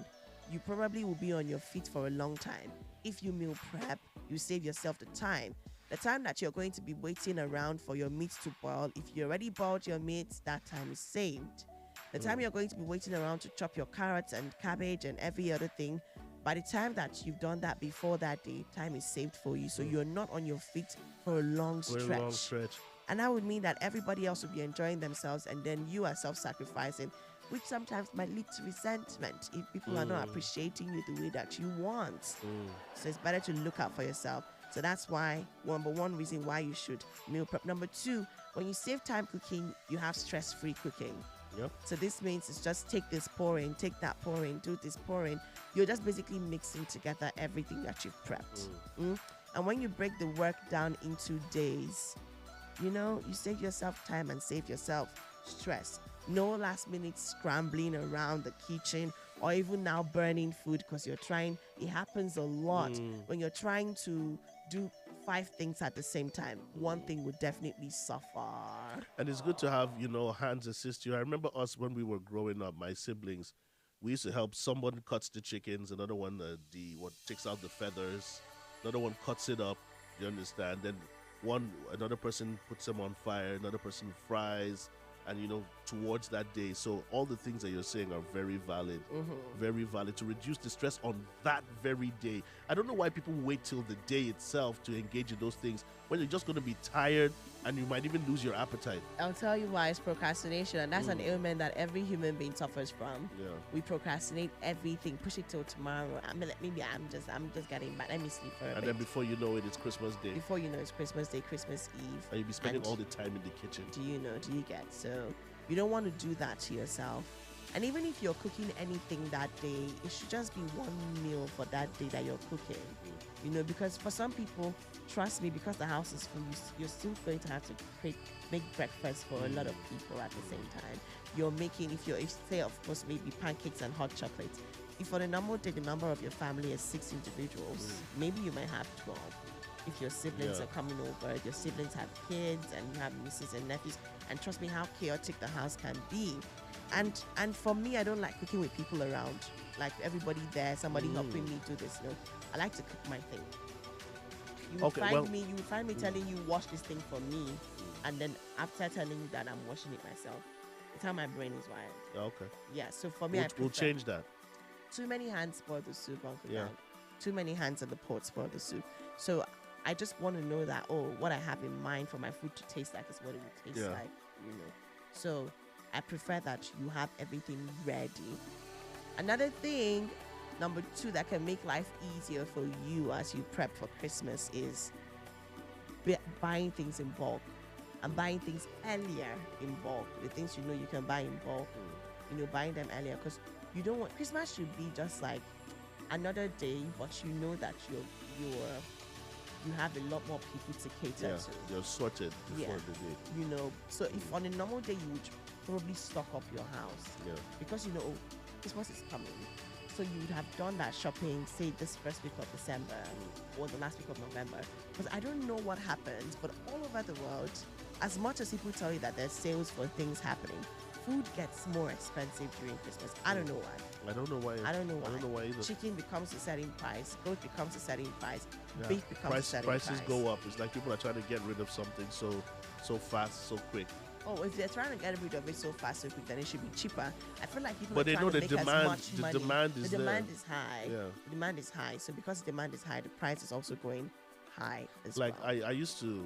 Speaker 2: you probably will be on your feet for a long time. If you meal prep, you save yourself the time. The time that you're going to be waiting around for your meat to boil, if you already boiled your meat, that time is saved. The time you're going to be waiting around to chop your carrots and cabbage and every other thing, by the time that you've done that before that day, time is saved for you. So you're not on your feet for a long stretch. And that would mean that everybody else will be enjoying themselves and then you are self-sacrificing, which sometimes might lead to resentment if people are not appreciating you the way that you want. So it's better to look out for yourself. So that's why, number one reason why you should meal prep. Number two, when you save time cooking, you have stress-free cooking.
Speaker 1: Yep.
Speaker 2: So this means it's just take this pouring, take that pouring, do this pouring. You're just basically mixing together everything that you've prepped. And when you break the work down into days, you save yourself time and save yourself stress. No last minute scrambling around the kitchen or even now burning food because you're trying. It happens a lot when you're trying to do 5 things at the same time. One thing would definitely suffer.
Speaker 1: And it's good to have, hands assist you. I remember us when we were growing up, my siblings, we used to help. Someone cuts the chickens, another one takes out the feathers, another one cuts it up, you understand? Then another person puts them on fire, another person fries, and towards that day. So all the things that you're saying are very valid, very valid to reduce the stress on that very day. I don't know why people wait till the day itself to engage in those things when you're just going to be tired and you might even lose your appetite.
Speaker 2: I'll tell you why. It's procrastination, and that's an ailment that every human being suffers from.
Speaker 1: Yeah.
Speaker 2: We procrastinate everything, push it till tomorrow. Maybe I'm just getting back. Let me sleep for a bit.
Speaker 1: And then before you know it, it's Christmas Day.
Speaker 2: Before you know it's Christmas Day, Christmas Eve.
Speaker 1: And you'll be spending all the time in the kitchen.
Speaker 2: Do you get? So you don't want to do that to yourself. And even if you're cooking anything that day, it should just be one meal for that day that you're cooking. Because for some people, trust me, because the house is full, you're still going to have to make breakfast for a lot of people at the same time. You're making, if say of course maybe pancakes and hot chocolate. If on a normal day the number of your family is 6 individuals, maybe you might have 12. If your siblings are coming over, your siblings have kids and you have nieces and nephews, and trust me how chaotic the house can be. And for me, I don't like cooking with people around, like everybody there, somebody helping me do this. I like to cook my thing. You will find me telling you wash this thing for me, and then after telling you that I'm washing it myself. It's how my brain is wired.
Speaker 1: Okay.
Speaker 2: Yeah. So for me,
Speaker 1: we'll change that.
Speaker 2: Too many hands spoil the soup, Uncle Dan. Too many hands in the pot spoil the soup. So I just want to know that what I have in mind for my food to taste like is what it would taste like. So I prefer that you have everything ready. Another thing, number 2, that can make life easier for you as you prep for Christmas is buying things in bulk and buying things earlier in bulk. The things you can buy in bulk, buying them earlier, because you don't want Christmas should be just like another day, but you know that you have a lot more people to cater to.
Speaker 1: You're sorted before the day.
Speaker 2: So if on a normal day you would probably stock up your house.
Speaker 1: Yeah.
Speaker 2: Because Christmas is coming. So you would have done that shopping, say this first week of December or the last week of November. Because I don't know what happens, but all over the world, as much as people tell you that there's sales for things happening, food gets more expensive during Christmas. I don't know why.
Speaker 1: I don't know why.
Speaker 2: I don't know why.
Speaker 1: I don't know why either.
Speaker 2: Chicken becomes a selling price. Goat becomes a selling price.
Speaker 1: Yeah.
Speaker 2: Beef becomes a selling price.
Speaker 1: Prices go up. It's like people are trying to get rid of something so fast, so quick.
Speaker 2: Oh, if they're trying to get rid of it so fast, so quick, then it should be cheaper. I feel like people
Speaker 1: But
Speaker 2: are
Speaker 1: they
Speaker 2: trying
Speaker 1: know
Speaker 2: to
Speaker 1: the
Speaker 2: make
Speaker 1: demand.
Speaker 2: as much
Speaker 1: The
Speaker 2: money.
Speaker 1: demand is
Speaker 2: The demand
Speaker 1: there.
Speaker 2: is high.
Speaker 1: Yeah.
Speaker 2: The demand is high. So because the demand is high, the price is also going high as
Speaker 1: Like
Speaker 2: well.
Speaker 1: I used to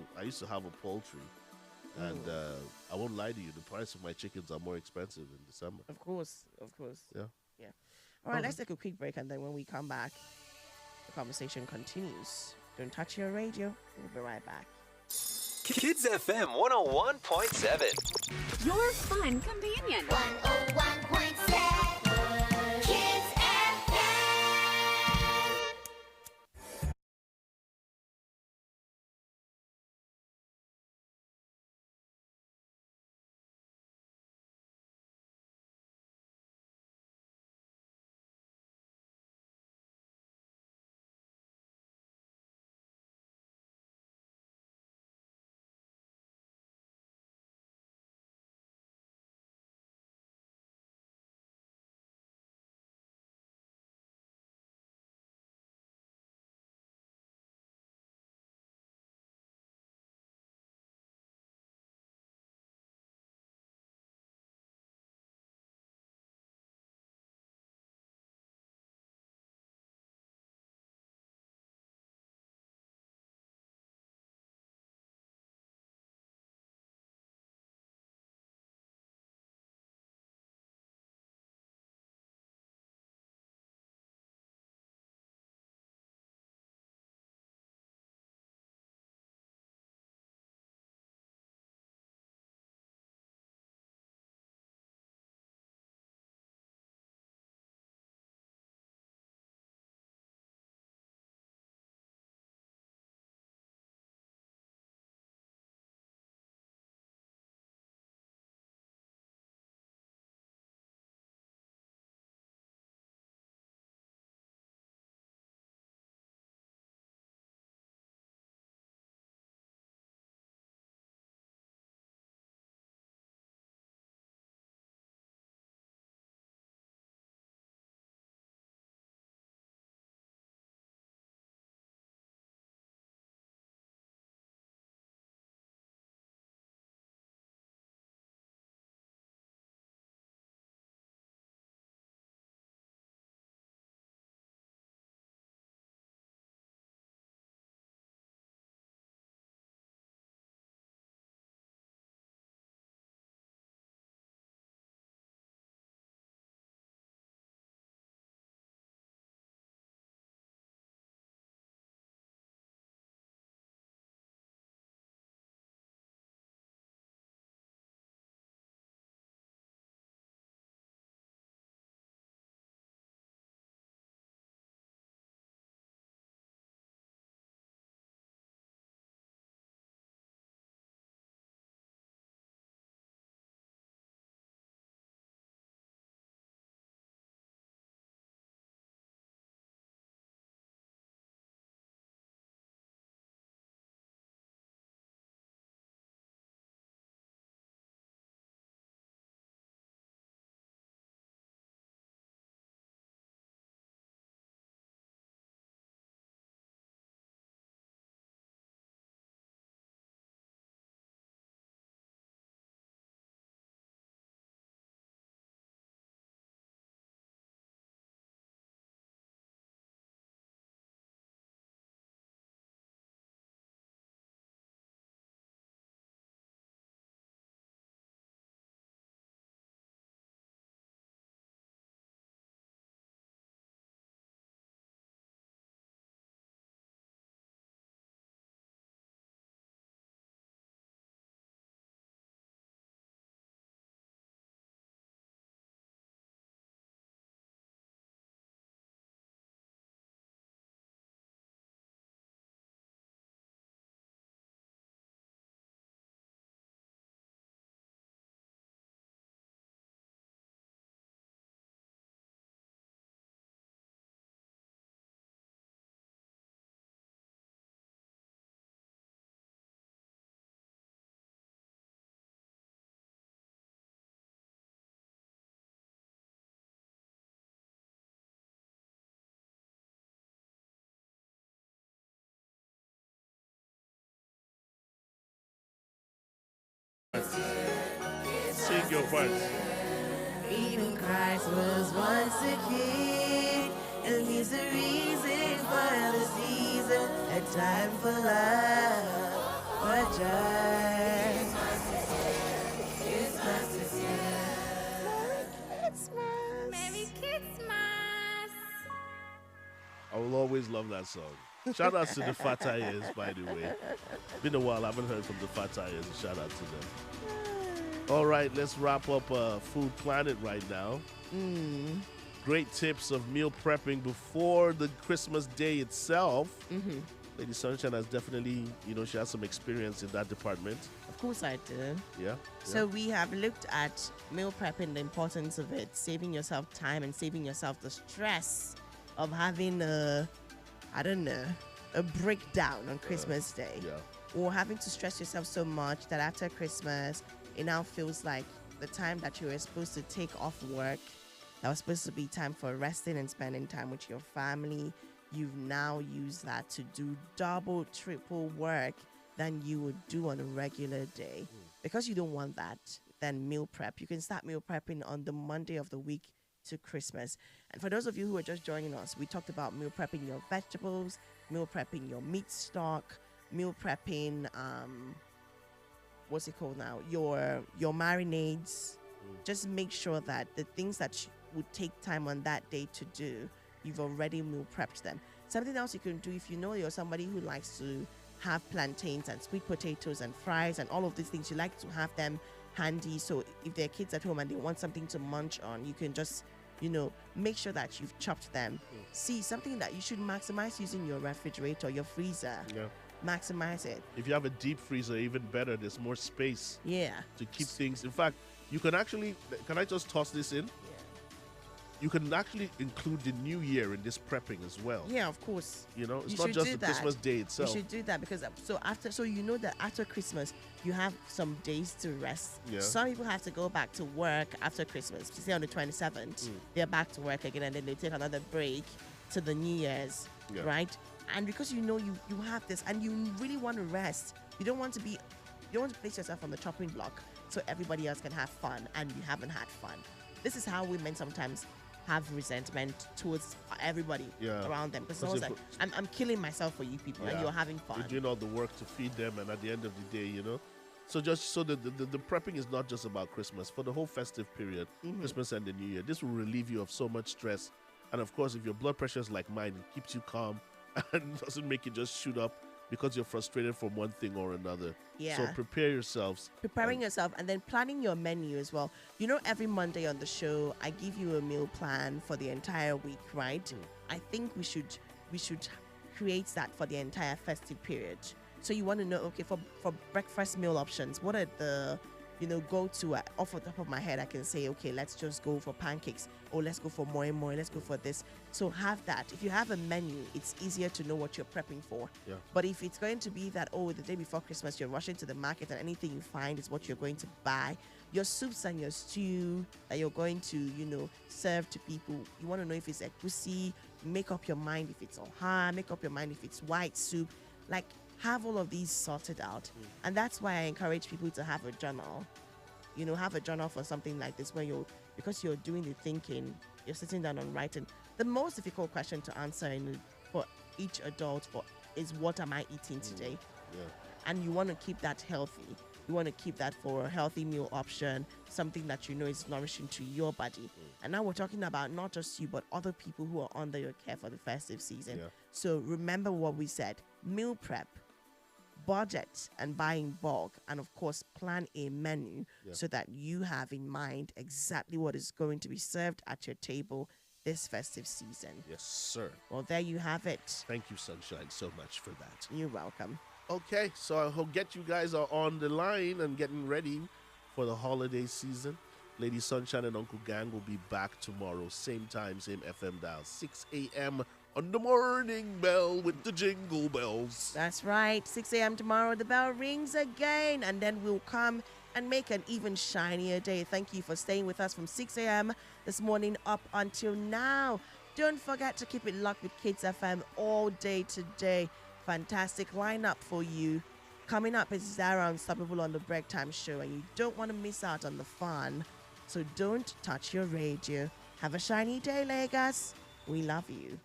Speaker 1: have a poultry, and I won't lie to you, the price of my chickens are more expensive in December.
Speaker 2: Of course.
Speaker 1: Yeah.
Speaker 2: Yeah. All right, let's take a quick break, and then when we come back, the conversation continues. Don't touch your radio. We'll be right back.
Speaker 7: Kids FM 101.7.
Speaker 8: Your fun companion.
Speaker 9: 101.7
Speaker 1: like your parts.
Speaker 2: Even Christ was once a kid, and he's the reason for the season, a time for love, for joy. Christmas is here.
Speaker 9: Merry Christmas.
Speaker 1: I will always love that song. Shout outs to the Fat Tires, by the way. Been a while, I haven't heard from the Fat Tires. Shout out to them. All right, let's wrap up Food Planet right now. Great tips of meal prepping before the Christmas day itself. Lady Sunshine has definitely, she has some experience in that department.
Speaker 2: Of course I do.
Speaker 1: Yeah.
Speaker 2: So we have looked at meal prepping, the importance of it, saving yourself time and saving yourself the stress of having a breakdown on Christmas Day.
Speaker 1: Yeah.
Speaker 2: Or having to stress yourself so much that after Christmas, it now feels like the time that you were supposed to take off work, that was supposed to be time for resting and spending time with your family, you've now used that to do double, triple work than you would do on a regular day. Because you don't want that, then meal prep. You can start meal prepping on the Monday of the week to Christmas. And for those of you who are just joining us, we talked about meal prepping your vegetables, meal prepping your meat stock, meal prepping what's it called now, your marinades. Just make sure that the things that would take time on that day to do, you've already meal prepped them. Something else you can do, if you know you're somebody who likes to have plantains and sweet potatoes and fries and all of these things, you like to have them handy. So if there are kids at home and they want something to munch on, you can just make sure that you've chopped them. See, something that you should maximize using your refrigerator, your freezer.
Speaker 1: Yeah.
Speaker 2: Maximize it.
Speaker 1: If you have a deep freezer, even better. There's more space
Speaker 2: Yeah.
Speaker 1: to keep things. In fact, you can actually, can I just toss this in? You can actually include the new year in this prepping as well.
Speaker 2: Yeah, of course.
Speaker 1: It's
Speaker 2: You
Speaker 1: not
Speaker 2: should
Speaker 1: just
Speaker 2: do
Speaker 1: the
Speaker 2: that.
Speaker 1: Christmas day itself.
Speaker 2: You should do that because so you know that after Christmas you have some days to rest.
Speaker 1: Yeah.
Speaker 2: Some people have to go back to work after Christmas. Say on the 27th, they're back to work again, and then they take another break to the New Year's,
Speaker 1: Yeah.
Speaker 2: right? And because you have this, and you really want to rest, you don't want to place yourself on the chopping block so everybody else can have fun, and you haven't had fun. This is how women sometimes have resentment towards everybody around them, because it's always like, I'm killing myself for you people, and you're having fun.
Speaker 1: You're doing all the work to feed them, and at the end of the day, So just so the prepping is not just about Christmas. For the whole festive period, Christmas and the New Year, this will relieve you of so much stress. And of course, if your blood pressure is like mine, it keeps you calm and doesn't make you just shoot up because you're frustrated from one thing or another.
Speaker 2: Yeah.
Speaker 1: So prepare yourselves.
Speaker 2: Preparing yourself and then planning your menu as well. Every Monday on the show, I give you a meal plan for the entire week, right? I think we should create that for the entire festive period. So you want to know, okay, for breakfast meal options, what are the go-to? Off the top of my head, I can say, okay, let's just go for pancakes, or let's go for moi moi, let's go for this. So have that. If you have a menu, it's easier to know what you're prepping for.
Speaker 1: Yeah.
Speaker 2: But if it's going to be that, the day before Christmas, you're rushing to the market and anything you find is what you're going to buy, your soups and your stew that you're going to, serve to people, you want to know if it's egusi, make up your mind if it's oha, make up your mind if it's white soup. Like, have all of these sorted out. And that's why I encourage people to have a journal. Have a journal for something like this, where because you're doing the thinking, you're sitting down and writing. The most difficult question to answer for each adult is, what am I eating today?
Speaker 1: Yeah.
Speaker 2: And you want to keep that healthy. You want to keep that for a healthy meal option, something that is nourishing to your body. And now we're talking about not just you, but other people who are under your care for the festive season.
Speaker 1: Yeah.
Speaker 2: So remember what we said: meal prep, budget and buy in bulk, and of course plan a menu so that you have in mind exactly what is going to be served at your table this festive season.
Speaker 1: Yes, sir.
Speaker 2: Well, there you have it.
Speaker 1: Thank you, Sunshine, so much for that.
Speaker 2: You're welcome.
Speaker 1: Okay, so I hope you guys are on the line and getting ready for the holiday season. Lady Sunshine and Uncle Gang will be back tomorrow, same time, same FM dial, 6 a.m. on the morning bell with the jingle bells.
Speaker 2: That's right. 6 a.m. tomorrow, the bell rings again, and then we'll come and make an even shinier day. Thank you for staying with us from 6 a.m. this morning up until now. Don't forget to keep it locked with Kids FM all day today. Fantastic lineup for you. Coming up is Zara Unstoppable on the Break Time Show, and you don't want to miss out on the fun. So don't touch your radio. Have a shiny day, Lagos. We love you.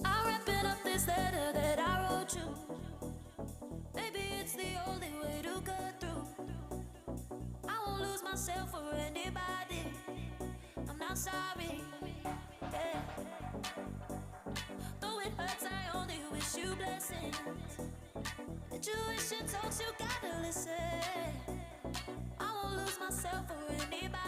Speaker 6: I'm wrapping up this letter that I wrote you. Maybe it's the only way to get through. I won't lose myself for anybody. I'm not sorry. Yeah. Though it hurts, I only wish you blessings. The tuition talks, you gotta listen. I won't lose myself for anybody.